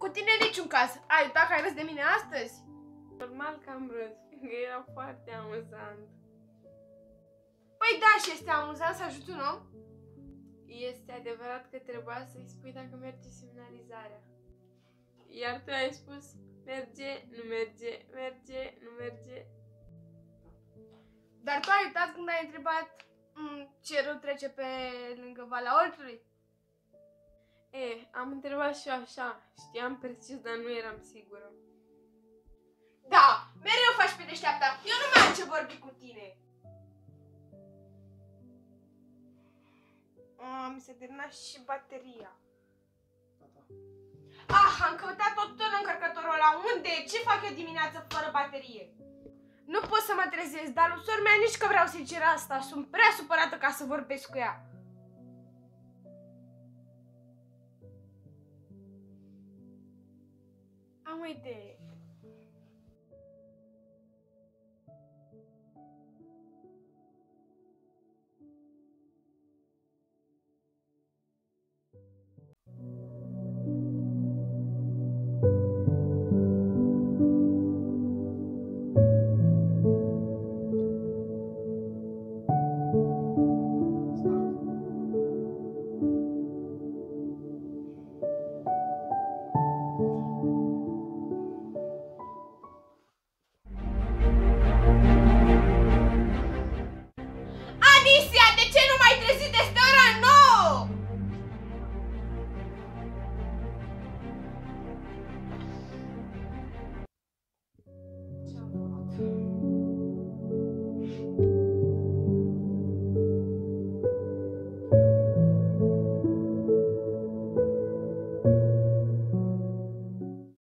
Cu tine niciun caz. Ai uitat că ai râs de mine astăzi? Normal că am râs, fiindcă era foarte amuzant. Păi da, și este amuzant să ajut un om? Este adevărat că trebuia să-i spui dacă merge semnalizarea. Iar tu ai spus, merge, nu merge, merge, nu merge. Dar tu ai uitat când ai întrebat ce râu trece pe lângă Valea Oltului? Am întrebat și eu așa, știam precis, dar nu eram sigură. Da, mereu faci pe deșteapta. Eu nu mai am ce vorbi cu tine. Mi se termina și bateria. Am căutat tot încărcătorul ăla. Unde? Ce fac eu dimineața fără baterie? Nu pot să mă trezesc, dar lui sora mea nici că vreau să-i cer asta. Sunt prea supărată ca să vorbesc cu ea. Am o idee.